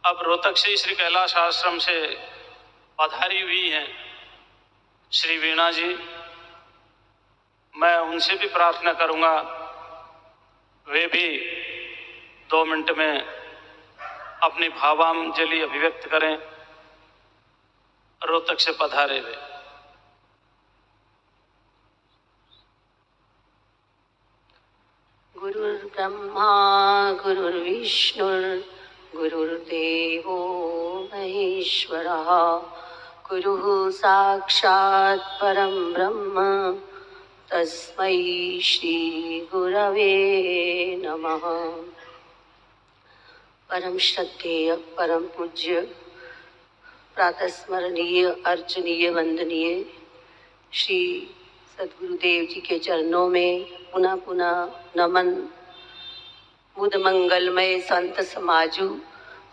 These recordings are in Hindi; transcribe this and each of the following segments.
अब रोहतक से श्री कैलाश आश्रम से पधारी हुई हैं श्री वीणा जी। मैं उनसे भी प्रार्थना करूंगा वे भी 2 मिनट में अपनी भावांजलि अभिव्यक्त करें। रोहतक से पधारे वे। गुरुर्ब्रह्मा गुरुर्विष्णु गुरुर्देवो महेश्वरः गुरुः साक्षात् परं ब्रह्म तस्मै श्री गुरवे नमः। परम श्रद्धेय परम पूज्य प्रातस्मरणीय अर्चनीय वंदनीय श्री सद्गुरुदेव जी के चरणों में पुनः पुनः नमन। बुध मंगलमय संत समाजू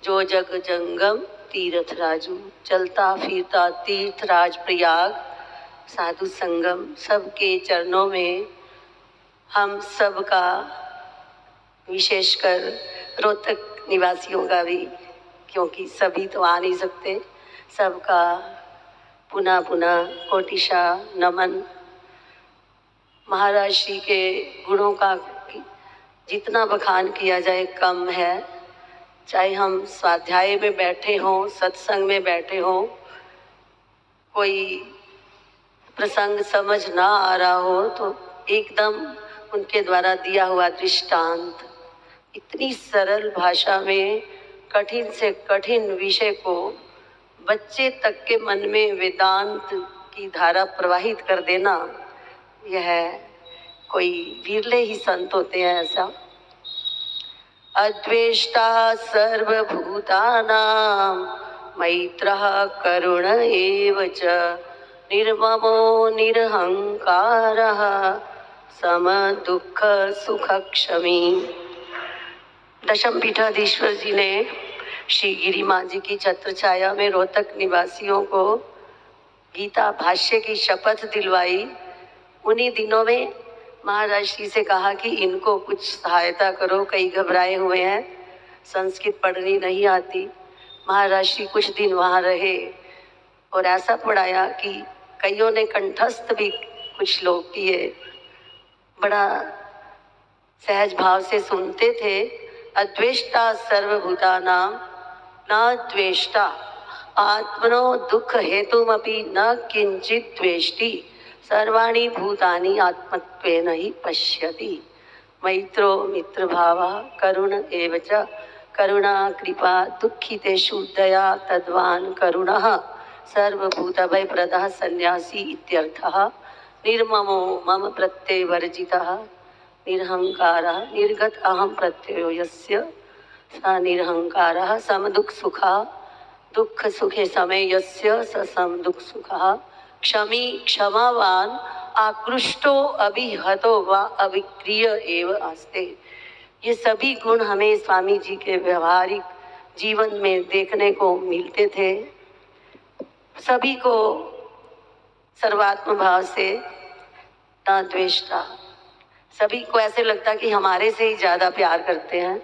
जो जग जंगम तीर्थ राजू, चलता फिरता तीर्थ राज प्रयाग साधु संगम। सबके चरणों में हम सब का, विशेषकर रोहतक निवासियों का भी, क्योंकि सभी तो आ नहीं सकते, सबका पुनः पुनः कोटिशा नमन। महाराज श्री के गुणों का जितना बखान किया जाए कम है। चाहे हम स्वाध्याय में बैठे हों, सत्संग में बैठे हों, कोई प्रसंग समझ ना आ रहा हो तो एकदम उनके द्वारा दिया हुआ दृष्टांत इतनी सरल भाषा में कठिन से कठिन विषय को बच्चे तक के मन में वेदांत की धारा प्रवाहित कर देना, यह कोई विरले ही संत होते हैं ऐसा। अद्वेष्टा सर्वभूतानां मैत्रः करुण एव च निर्ममो निरहंकारः समदुःख सुखक्षमी। दशम पीठाधीश्वर जी ने श्री गिरी माँ जी की छत्र छाया में रोहतक निवासियों को गीता भाष्य की शपथ दिलवाई। उन्हीं दिनों में महाराज श्री से कहा कि इनको कुछ सहायता करो, कई घबराए हुए हैं, संस्कृत पढ़नी नहीं आती। महाराज श्री कुछ दिन वहाँ रहे और ऐसा पढ़ाया कि कईयों ने कंठस्थ भी कुछ लोग किए, बड़ा सहज भाव से सुनते थे। अद्वेष्टा सर्वभूतानां न द्वेष्टा आत्मनो दुख हेतुमपि न किंचित द्वेष्टि सर्वाणि भूतानि आत्मत्वेन हि पश्यति। मैत्रो मित्रभावः करुण एव च करुणा कृपा दुःखितेषु दया तद्वान् करुणः सर्वभूतभयप्रदः सन्यासी इत्यर्थः। निर्ममो मम प्रत्ययवर्जितः निरहंकारः निर्गत अहं प्रत्ययो यस्य स निरहंकारः समदुःखसुखः दुःख सुखे समय यस्य स समदुःखसुखः क्षमी क्षमावान आकृष्टो अभिहतो व अविक्रिय एव आस्ते। ये सभी गुण हमें स्वामी जी के व्यवहारिक जीवन में देखने को मिलते थे। सभी को सर्वात्म भाव से न द्वेषता, सभी को ऐसे लगता कि हमारे से ही ज्यादा प्यार करते हैं।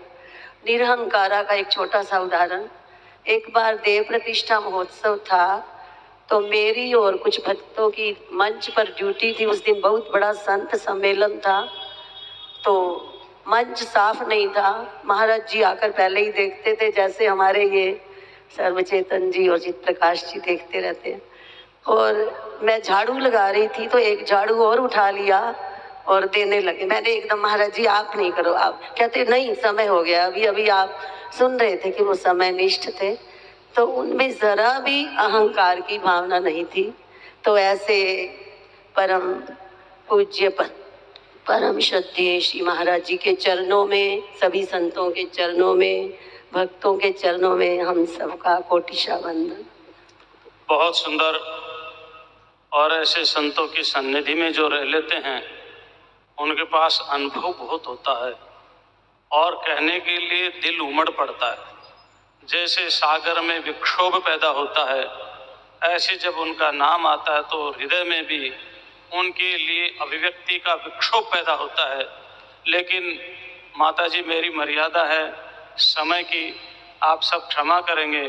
निरहंकारा का एक छोटा सा उदाहरण, एक बार देव प्रतिष्ठा महोत्सव था तो मेरी और कुछ भक्तों की मंच पर ड्यूटी थी। उस दिन बहुत बड़ा संत सम्मेलन था तो मंच साफ नहीं था। महाराज जी आकर पहले ही देखते थे, जैसे हमारे ये सर्वचेतन जी और चित्रप्रकाश जी देखते रहते हैं। और मैं झाड़ू लगा रही थी तो एक झाड़ू और उठा लिया और देने लगे। मैंने एकदम, महाराज जी आप नहीं करो, आप। कहते नहीं, समय हो गया, अभी अभी आप सुन रहे थे कि वो समय निष्ठ थे। तो उनमें जरा भी अहंकार की भावना नहीं थी। तो ऐसे परम पूज्य परम श्रद्धेय श्री महाराज जी के चरणों में, सभी संतों के चरणों में, भक्तों के चरणों में हम सबका कोटिशा वंदन। बहुत सुंदर। और ऐसे संतों की सन्निधि में जो रह लेते हैं उनके पास अनुभव बहुत होता है और कहने के लिए दिल उमड़ पड़ता है। जैसे सागर में विक्षोभ पैदा होता है, ऐसे जब उनका नाम आता है तो हृदय में भी उनके लिए अभिव्यक्ति का विक्षोभ पैदा होता है। लेकिन माता जी, मेरी मर्यादा है समय की, आप सब क्षमा करेंगे